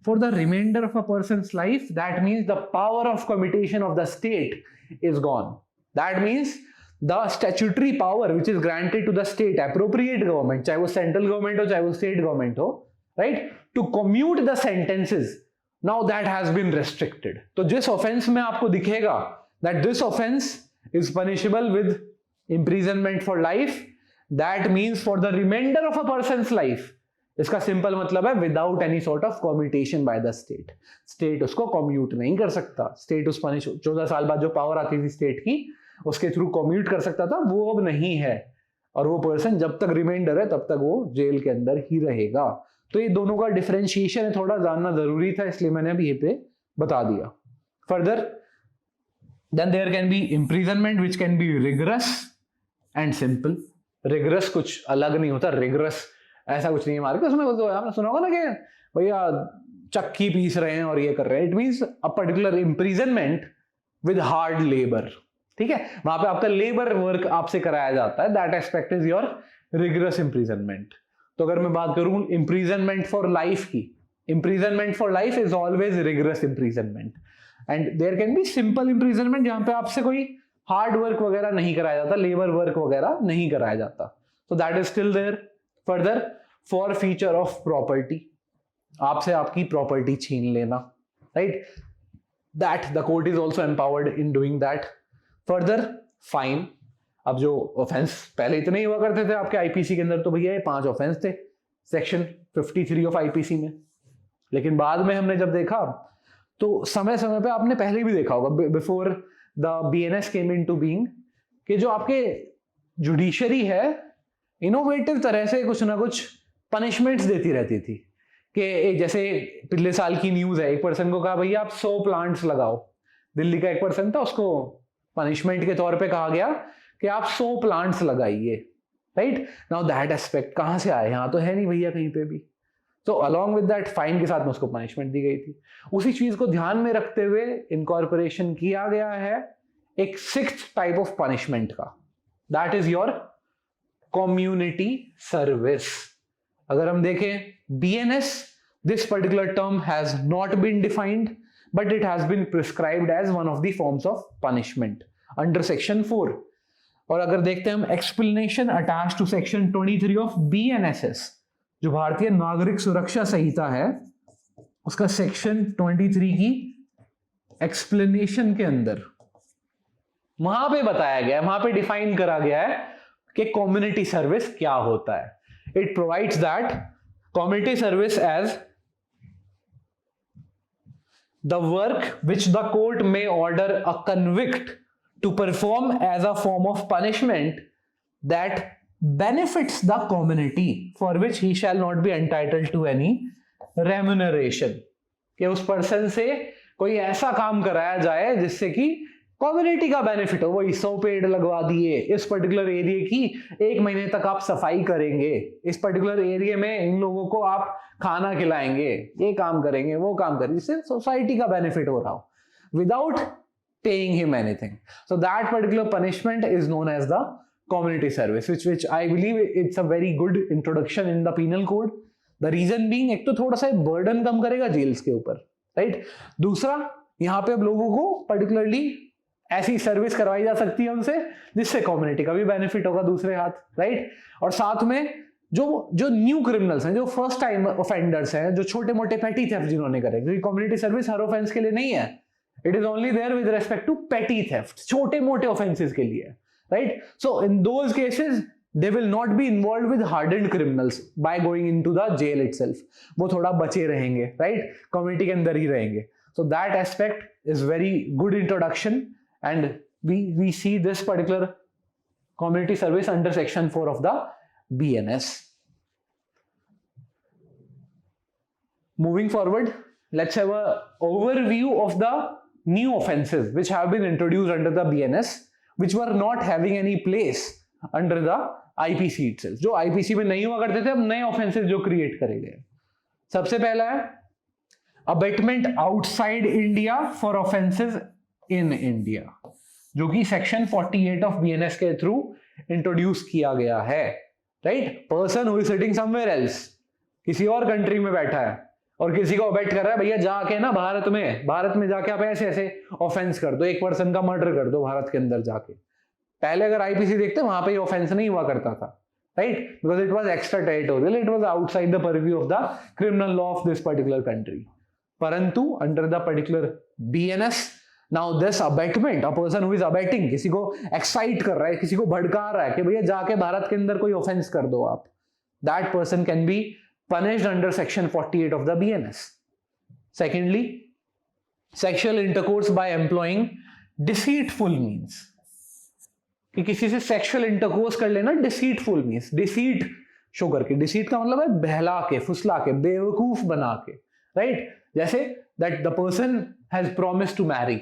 for the remainder of a person's life, that means the power of commutation of the state is gone. That means the statutory power which is granted to the state appropriate government, चाहे वो सेंट्रल गवर्नमेंट हो चाहे वो स्टेट गवर्नमेंट हो, right, to commute the sentences, now that has been restricted. तो जिस ऑफेंस में आपको दिखेगा that this offence is punishable with imprisonment for life, that means for the remainder of a person's life, इसका सिंपल मतलब है without any sort of commutation bye the state. State उसको कम्यूट नहीं कर सकता, स्टेट उस 14 साल बाद जो पावर आती थी स्टेट की उसके थ्रू कम्यूट कर सकता था, वो अब नहीं है, और वो पर्सन जब तक रिमाइंडर है तब तक वो जेल के अंदर ही रहेगा। तो ये दोनों का डिफरेंशिएशन है, थोड़ा जानना जरूरी था, इसलिए मैंने अभी ये पे बता दिया। Further then there can be imprisonment which can be rigorous and simple। rigorous कुछ अलग नहीं होता, rigorous ऐसा कुछ नहीं है मार्केट उसमें, आपने सुना होगा ना कि भैया चक्की पीस रहे हैं और ये कर रहे हैं, it means a particular imprisonment with hard labor, ठीक है, वहां पे आपका लेबर वर्क आपसे कराया जाता है, that aspect is your rigorous imprisonment। तो अगर मैं बात करूं imprisonment for life की, imprisonment for life is always rigorous imprisonment। And there can be simple imprisonment जहां पे आपसे कोई हार्ड वर्क वगैरह नहीं कराया जाता, लेबर वर्क वगैरह नहीं कराया जाता, तो that is still there. Further forfeiture of property, आपसे आपकी प्रॉपर्टी छीन लेना, right, that the court is also empowered in doing that. Further fine, अब जो ऑफेंस पहले इतने ही हुआ करते थे आपके आईपीसी के अंदर, तो भैया ये 5 ऑफेंस थे सेक्शन 53 ऑफ आईपीसी में, लेकिन बाद में हमने जब देखा तो समय समय पे आपने पहले भी देखा होगा before the BNS came into being कि जो आपके जुडिशरी है इनोवेटिव तरह से कुछ ना कुछ पनिशमेंट्स देती रहती थी कि जैसे पिछले साल की न्यूज है, एक पर्सन को कहा भैया आप 100 प्लांट्स लगाओ, दिल्ली का एक पर्सन था, उसको पनिशमेंट के तौर पे कहा गया कि आप 100 प्लांट्स लगाइए, राइट। नाउ दैट एस्पेक्ट कहां से आए, यहां तो है नहीं भैया कहीं पे भी, तो अलॉन्ग विद दैट फाइन के साथ में उसको पनिशमेंट दी गई थी। उसी चीज को ध्यान में रखते हुए इनकॉर्पोरेशन किया गया है एक 6th टाइप ऑफ पनिशमेंट का, that is your community service. अगर हम देखें BNS, this particular term has not been defined but it has been prescribed as one of the forms of punishment under section 4। और अगर देखते हैं हम explanation attached to section 23 of BNSS, जो भारतीय नागरिक सुरक्षा संहिता है, उसका सेक्शन 23 की एक्सप्लेनेशन के अंदर वहां पे बताया गया है, वहां पे डिफाइन करा गया है कि कम्युनिटी सर्विस क्या होता है। It provides that community service as the work which the court में order a convict to perform as a form of punishment that benefits the community for which he shall not be entitled to any remuneration। कि उस पर्सन से कोई ऐसा काम कराया जाए जिससे कि कम्युनिटी का बेनिफिट हो, वही 100 पेड़ लगवा दिए, इस पर्टिकुलर एरिया की 1 महीने तक आप सफाई करेंगे, इस पर्टिकुलर एरिया में इन लोगों को आप खाना खिलाएंगे, ये काम करेंगे, वो काम करेंगे, जिससे सोसाइटी का बेनिफिट हो रहा हो without paying him anything. So that particular punishment is known as the community service, which I believe it's a very good introduction in the penal code। The reason being, एक तो थोड़ा सा burden कम करेगा जेल्स के ऊपर, राइट। दूसरा, यहाँ पे अब लोगों को पर्टिकुलरली ऐसी सर्विस करवाई जा सकती है उनसे जिससे कम्युनिटी का भी बेनिफिट होगा दूसरे हाथ, राइट। और साथ में जो न्यू क्रिमिनल्स हैं, जो फर्स्ट टाइम ऑफेंडर्स हैं, जो छोटे मोटे पेटी थेफ्ट जिन्होंने करे, क्योंकि कम्युनिटी सर्विस हर ऑफेंस के लिए नहीं है, it is only there with respect to petty theft, छोटे मोटे ऑफेंसेस के लिए, right? So in those cases they will not be involved with hardened criminals by going into the jail itself, वो थोड़ा बचे रहेंगे, right? कम्युनिटी के अंदर ही रहेंगे। So that aspect is very good introduction and we see this particular community service under section 4 of the BNS. Moving forward, let's have a overview of the new offenses which have been introduced under the BNS, which were not having any place under the IPC itself. जो IPC में नहीं हुआ करते थे, अब नए offenses जो create करे गए. सबसे पहला है abetment outside India for offences in India, जो कि सेक्शन 48 ऑफ बीएनएस के थ्रू इंट्रोड्यूस किया गया है. Right, person who is sitting somewhere else, किसी और कंट्री में बैठा है और किसी को अबेट कर रहा है, भैया जाके ना भारत में जाके आप ऐसे ऐसे ऑफेंस कर दो, एक पर्सन का मर्डर कर दो भारत के अंदर जाके. पहले अगर आईपीसी देखते वहां पे ऑफेंस नहीं हुआ करता था. Right, because it was extraterritorial, it was outside the purview of the criminal law of this particular country. परंतु under the particular BNS, now this abatement, a person who is abetting, किसी को excite कर रहा है, किसी को भड़का रहा है कि भैया जाके भारत के अंदर कोई offense कर दो आप, that person can be punished under section 48 of the BNS. Secondly, sexual intercourse by employing deceitful means. कि किसी से सेक्सुअल इंटरकोर्स कर लेना डिसीटफुल मींस, डिसीट शो करके. डिसीट का मतलब है बहला के, फुसला के, बेवकूफ बना के. राइट, जैसे that the person has promised to marry,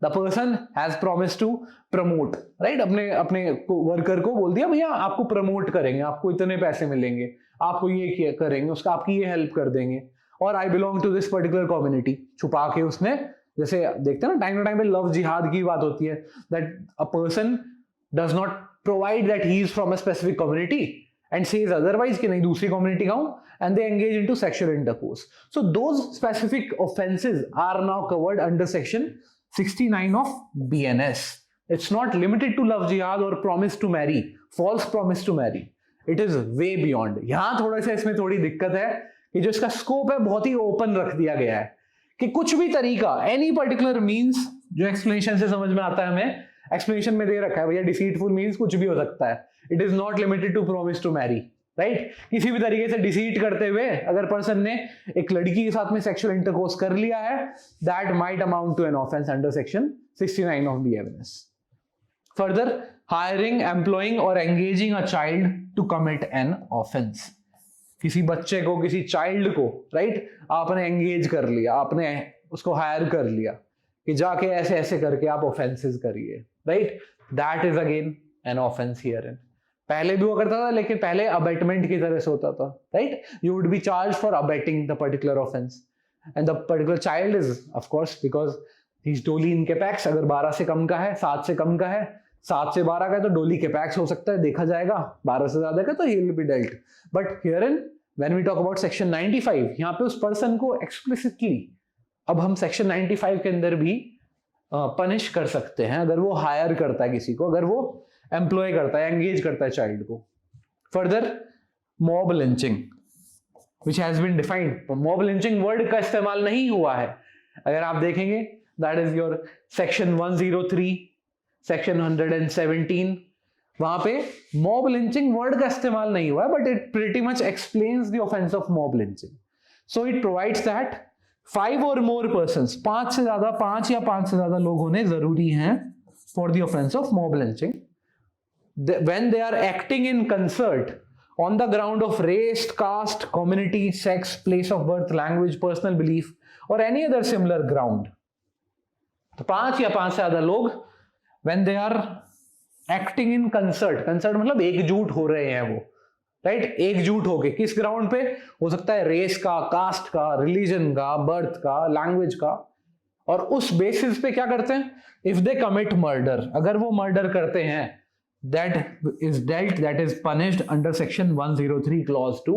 the person has promised to promote. Right, अपने वर्कर को बोल दिया भैया आपको प्रमोट करेंगे, आपको इतने पैसे मिलेंगे, आपको ये करेंगे, उसका आपकी ये हेल्प कर देंगे, और I belong to this particular community. छुपा के उसने, जैसे देखते हैं ना टाइम टू टाइम पे लव जिहाद की बात होती है, that a person does not provide that he is from a specific community and says otherwise कि नहीं दूसरी community का हूं, and they engage into sexual intercourse. So those specific offenses are now covered under section 69 of BNS. It's not limited to love jihad or promise to marry, false promise to marry. It is way beyond. यहाँ थोड़ा सा इसमें थोड़ी दिक्कत है कि जो इसका स्कोप है बहुत ही ओपन रख दिया गया है कि कुछ भी तरीका, any particular means, जो एक्सप्लेनेशन से समझ में आता है हमें, एक्सप्लेनेशन में दे रखा है भैया डिसीटफुल मींस कुछ भी हो सकता है. It is not limited to promise to marry. Right, किसी भी तरीके से डिसीट करते हुए अगर पर्सन ने एक लड़की के साथ में सेक्सुअल इंटरकोर्स कर लिया है, that might amount to an offence under section 69 of BNS. Further, hiring, employing और engaging a child to commit an offence. किसी बच्चे को, किसी चाइल्ड को, राइट, आपने एंगेज कर लिया, आपने उसको हायर कर लिया कि जाके ऐसे ऐसे करके आप ऑफेंसेस करिए. Right, that is again an offence here in. पहले भी हुआ करता था लेकिन पहले अबेटमेंट की तरह से होता था. Right, you would be charge for abetting the particular offence and the particular child is of course because he is डोली इन कैपेक्स. अगर 12 से कम का है, 7 से कम का है, 7 से 12 का है तो डोली कैपेक्स हो सकता है, देखा जाएगा. 12 से ज्यादा का तो ही will be dealt. But here in when we talk about section 95, यहाँ पे उस पर्सन को एक्सप्लिसिटली अब हम सेक्शन 95 के अंदर भी पनिश कर सकते हैं अगर वो हायर करता है किसी को, अगर वो एम्प्लॉय करता है, एंगेज करता है चाइल्ड को. Further, mob lynching which has been defined. Mob lynching word का इस्तेमाल नहीं हुआ है. अगर आप देखेंगे that is your section 103, section 117, वहां पे मॉब लिंचिंग वर्ड का इस्तेमाल नहीं हुआ है, but it pretty much explains the offence of mob lynching. So it provides that 5 or more persons, 5 या 5 से ज्यादा लोग होने जरूरी हैं for the offence of mob lynching when they are acting in concert on the ground of race, caste, community, sex, place of birth, language, personal belief or any other similar ground. तो 5 या 5 से ज्यादा लोग when they are acting in concert मतलब एकजुट हो रहे हैं वो, राइट, एकजुट होके किस ग्राउंड पे हो सकता है, रेस का, कास्ट का, रिलीजन का, बर्थ का, लैंग्वेज का, और उस बेसिस पे क्या करते हैं, इफ दे कमिट मर्डर, अगर वो मर्डर करते हैं, that is punished under section 103 clause 2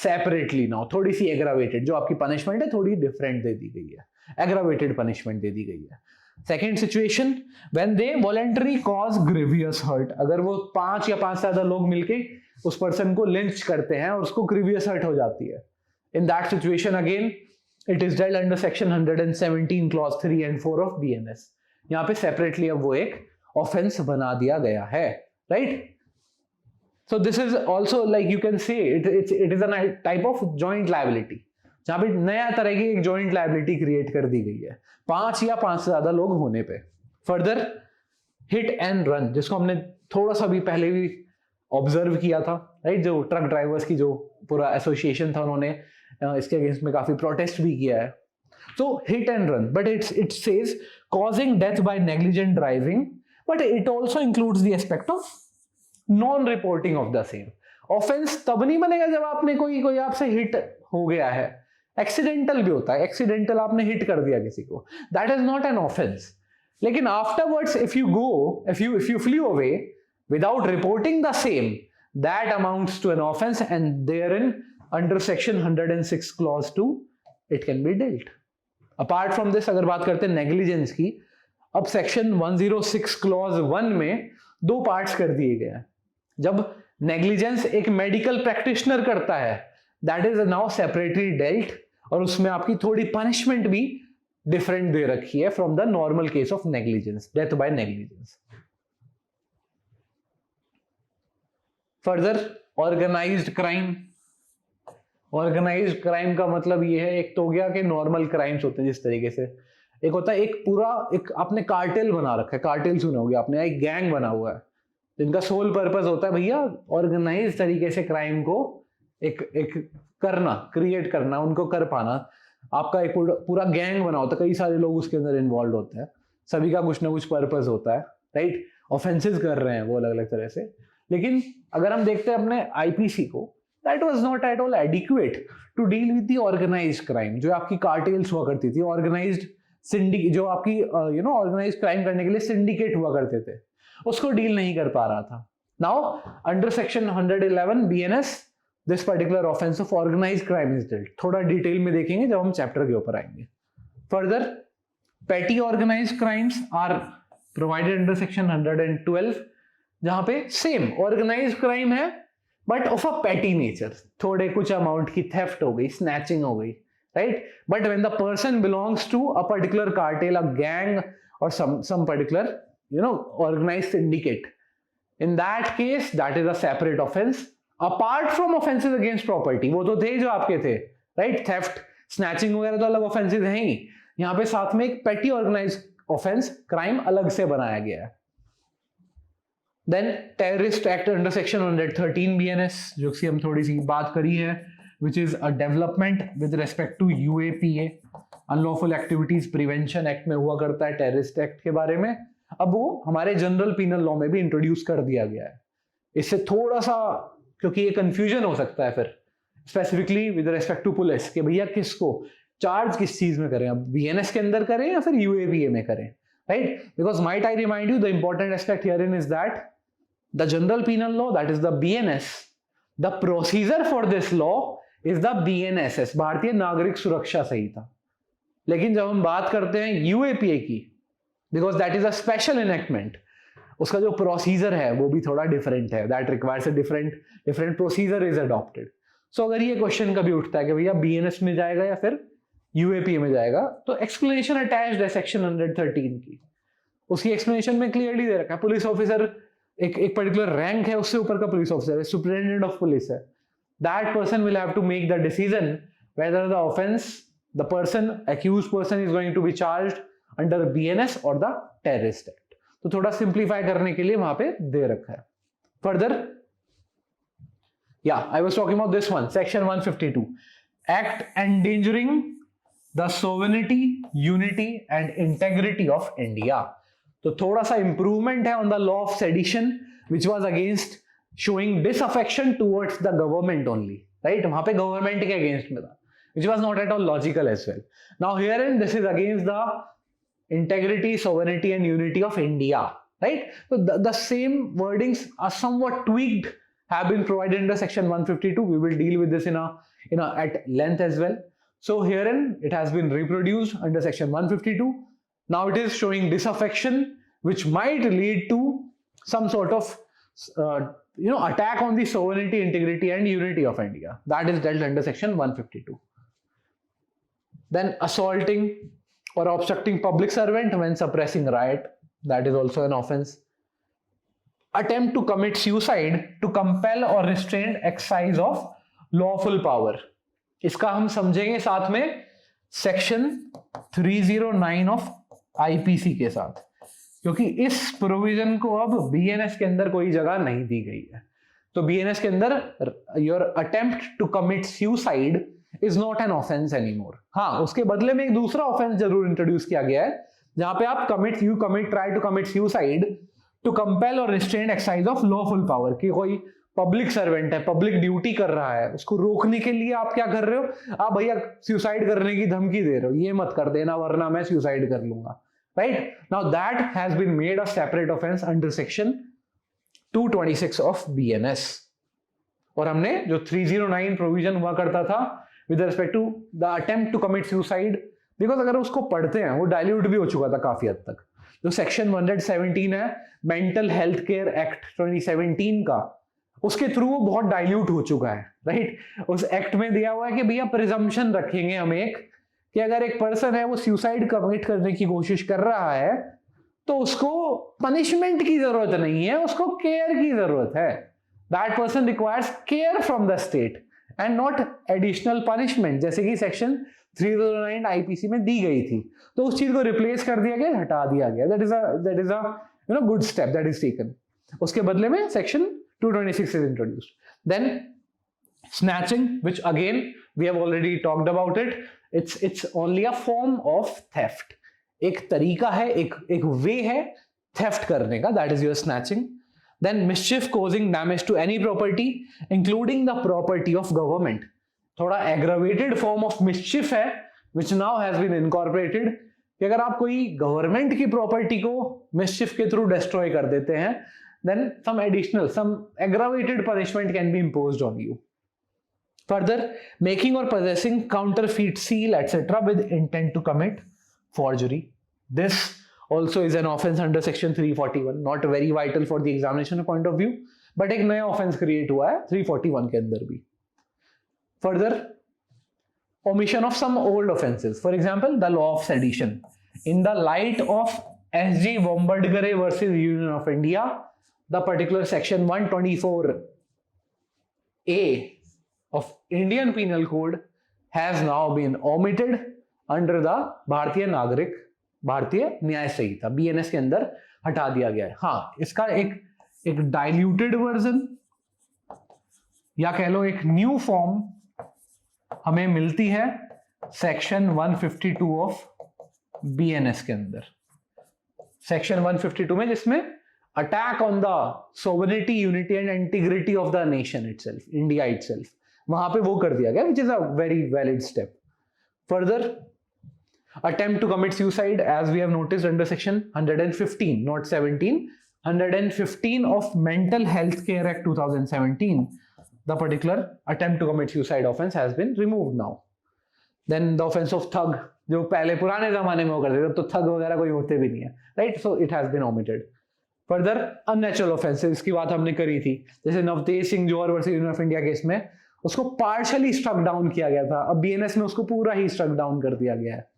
separately. Now थोड़ी सी एग्रावेटेड, जो आपकी पनिशमेंट है थोड़ी डिफरेंट दे दी गई है, एग्रावेटेड पनिशमेंट दे दी गई है. Second situation, when they voluntary cause grievous hurt, अगर वो 5 या 5 से ज्यादा लोग मिलके उस पर्सन को लिंच करते हैं और उसको ग्रीवियस हर्ट हो जाती है. In that situation again it is dealt under section 117 clause 3 and 4 of BNS. यहाँ पे सेपरेटली अब वो एक ऑफेंस बना दिया गया है, right. So this is also like you can say it is a type of joint liability, जहां पे नया तरह की एक जॉइंट लायबिलिटी क्रिएट कर दी गई है 5 या 5 से ज्यादा लोग होने पे. फर्दर, हिट एंड रन, जिसको हमने थोड़ा सा भी पहले भी ऑब्जर्व किया था, राइट? जो ट्रक ड्राइवर्स की जो पूरा एसोसिएशन था, उन्होंने इसके अगेंस्ट में काफी प्रोटेस्ट भी किया है. So hit and run, but it says causing death by negligent driving, but it also includes the aspect of non-reporting of the same. Offense तब नहीं बनेगा जब आपने कोई आपसे हिट हो गया है. एक्सीडेंटल भी होता है, एक्सीडेंटल आपने हिट कर दिया किसी को, that is not an offence. लेकिन afterwards if you flew away without reporting the same, that amounts to an offense, and therein under section 106 clause 2 it can be dealt. Apart from this, अगर बात करते हैं नेग्लिजेंस की, अब सेक्शन 106 क्लॉज 1 में दो पार्ट्स कर दिए गए हैं. जब नेग्लिजेंस एक मेडिकल प्रैक्टिशनर करता है, that is now separately dealt, और उसमें आपकी थोड़ी पनिशमेंट भी डिफरेंट दे रखी है from the normal case of negligence, death by negligence. Further, organised crime. Organised crime का मतलब ये है, एक तो हो गया कि नॉर्मल क्राइम्स होते हैं जिस तरीके से, एक होता है एक आपने कार्टेल बना रखा है, कार्टेल सुना होगा आपने, एक गैंग बना हुआ है जिनका सोल पर्पस होता है भैया ऑर्गेनाइज तरीके से क्राइम को एक करना, क्रिएट करना, उनको कर पाना. आपका एक पूरा गैंग बना होता है, कई सारे लोग उसके अंदर इन्वॉल्व होते हैं, सभी का कुछ ना कुछ पर्पस होता है, राइट? ऑफेंसेस कर रहे हैं वो अलग अलग तरह से. लेकिन अगर हम देखते हैं अपने आईपीसी को, that was not at all adequate to deal with the organised crime. जो आपकी कार्टेल्स हुआ करती थी, ऑर्गेनाइज्ड सिंडिकेट, जो आपकी ऑर्गेनाइज्ड क्राइम करने के लिए सिंडिकेट हुआ करते थे, उसको डील नहीं कर पा रहा था. Now under section 111 BNS this particular offence of organised crime is dealt. थोड़ा डिटेल में देखेंगे जब हम चैप्टर के ऊपर आएंगे. Further, petty organised crimes are provided under section 112, जहां पे सेम ऑर्गेनाइज्ड क्राइम है but of a petty nature. थोड़े कुछ अमाउंट की थेफ्ट हो गई, स्नैचिंग हो गई, right? But when the person belongs to a particular cartel, a gang, और some particular organized syndicate, in that case that is a separate offense apart from offenses against property. वो तो थे जो आपके थे, राइट? थेफ्ट, स्नैचिंग वगैरह तो अलग ऑफेंसेस हैं ही. यहाँ पे साथ में एक पेटी ऑर्गेनाइज्ड ऑफेंस क्राइम अलग से बनाया गया है. Then terrorist act under section 113 BNS, जो कि हम थोड़ी सी बात करी है, which is a development with respect to UAPA, unlawful activities prevention act में हुआ करता है terrorist act के बारे में. अब वो हमारे जनरल पीनल लॉ में भी इंट्रोड्यूस कर दिया गया है. इससे थोड़ा सा, क्योंकि ये कंफ्यूजन हो सकता है फिर specifically with respect to police, कि भैया किसको चार्ज किस चीज में करें, अब BNS के अंदर करें या फिर UAPA में करें, right? Because might I remind you, the important aspect herein is that the general penal law, that is the BNS, the procedure for this law is the BNSS, Bharatiya Nagarik Suraksha संहिता. लेकिन जब हम बात करते हैं UAPA की, because that is a special enactment, उसका जो प्रोसीजर है वो भी थोड़ा डिफरेंट है, that requires a different procedure is adopted. So अगर ये क्वेश्चन कभी उठता है कि भैया BNS में जाएगा या फिर UAPA में जाएगा, तो एक्सप्लेनेशन अटैच्ड है सेक्शन 113 की. उसकी एक्सप्लेनेशन में क्लियरली दे रखा है, पुलिस ऑफिसर एक पर्टिकुलर रैंक है, उससे ऊपर का पुलिस ऑफिसर है, सुपरिटेंडेंट ऑफ पुलिस है. That person will have to make the decision whether the offence, the person, accused person is going to be charged under BNS और द टेररिस्ट एक्ट. तो थोड़ा सिंप्लीफाई करने के लिए वहां पे दे रखा है. Further, I was talking about this one, section 152, act endangering the sovereignty, unity and integrity of India. तो थोड़ा सा इंप्रूवमेंट है on the law of sedition, which was against showing disaffection towards the government only, right? वहां पे गवर्नमेंट के अगेंस्ट में था, which was not at all logical as well. Now herein this is against the integrity, sovereignty and unity of India, right? So the same wordings are somewhat tweaked, have been provided under section 152. We will deal with this in a at length as well. So herein it has been reproduced under section 152. Now it is showing disaffection, which might lead to some sort of attack on the sovereignty, integrity and unity of India. That is dealt under section 152. Then assaulting or obstructing public servant when suppressing riot, that is also an offense. Attempt to commit suicide to compel or restrain exercise of lawful power. इसका हम समझेंगे साथ में सेक्शन 309 ऑफ IPC के साथ. क्योंकि इस प्रोविजन को अब बीएनएस के अंदर कोई जगह नहीं दी गई है। तो बीएनएस के अंदर your attempt to commit suicide is not an offence anymore. हाँ, उसके बदले में एक दूसरा ऑफेंस जरूर इंट्रोड्यूस किया गया है, जहां पे आप try to commit suicide to compel और restrain exercise of lawful power. कि कोई पब्लिक सर्वेंट है, पब्लिक ड्यूटी कर रहा है, उसको रोकने के लिए आप क्या कर रहे हो, आप भैया सुसाइड करने की धमकी दे रहे हो, ये मत कर देना वरना मैं सुसाइड कर लूंगा। Right now that has been made a separate offence under section 226 of BNS. और हमने जो 309 प्रोविजन हुआ करता था with respect to the attempt to commit suicide, because अगर उसको पढ़ते हैं वो डाइल्यूट भी हो चुका था काफी हद तक। जो सेक्शन 117 है मेंटल हेल्थ केयर एक्ट 2017 का, उसके थ्रू वो बहुत डाइल्यूट हो चुका है। राइट उस एक्ट में दिया हुआ है कि भैया प्रिजम्पशन रखेंगे हम एक, कि अगर एक पर्सन है वो सुसाइड कमिट करने की कोशिश कर रहा है तो उसको पनिशमेंट की जरूरत नहीं है, उसको केयर की जरूरत है। That person requires care from the state and not additional punishment, जैसे कि सेक्शन 309 आईपीसी में दी गई थी। तो उस चीज को रिप्लेस कर दिया गया, हटा दिया गया। That is a good step that is taken. उसके बदले में section 226 is introduced. Then snatching, which again we have already talked about it. It's only a form of theft. एक तरीका है, एक वे है theft करने का, that is your snatching. Then mischief causing damage to any property, including the property of government. थोड़ा aggravated form of mischief है, which now has been incorporated. कि अगर आप कोई गवर्नमेंट की प्रॉपर्टी को mischief के थ्रू डिस्ट्रॉय कर देते हैं, then some aggravated punishment can be imposed on you. Further, making or possessing counterfeit seal, etc. with intent to commit forgery. This also is an offense under section 341. Not very vital for the examination point of view, but एक नया offense create हुआ है 341 के अंदर भी. Further, omission of some old offenses. For example, the law of sedition. In the light of S.G. Bombardgare versus Union of India, the particular section 124A of Indian Penal Code has now been omitted under the भारतीय न्याय संहिता BNS के अंदर हटा दिया गया है। हाँ, इसका एक डाइल्यूटेड वर्जन या कह लो एक न्यू फॉर्म हमें मिलती है सेक्शन 152 ऑफ BNS के अंदर। सेक्शन 152 में जिसमें attack on the sovereignty, unity and integrity of the nation itself, India itself, वहां पे वो कर दिया गया, which is a very valid step. Further, attempt to commit suicide as we have noticed under section 115 not 17 115 of mental health care act 2017, the particular attempt to commit suicide offence has been removed now. Then the offence of thug, जो पहले पुराने जमाने में वो करते थे, तो थग वगैरह कोई होते भी नहीं है। Right, so it has been omitted. Further, unnatural offences की बात हमने करी थी, जैसे Navtej Singh Johar versus union of India case में उसको पार्शियली स्ट्रक डाउन किया गया था, अब बीएनएस में उसको पूरा ही स्ट्रक डाउन कर दिया गया है।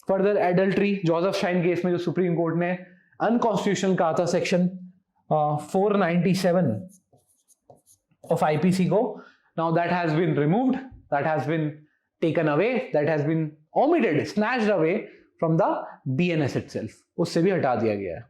Further, adultery, Joseph Shine case में जो सुप्रीम कोर्ट ने अनकॉन्स्टिट्यूशनल कहा था सेक्शन 497 ऑफ आईपीसी को, now that has been removed, that has been taken away, that has been omitted, snatched away from the BNS itself, उससे भी हटा दिया गया है।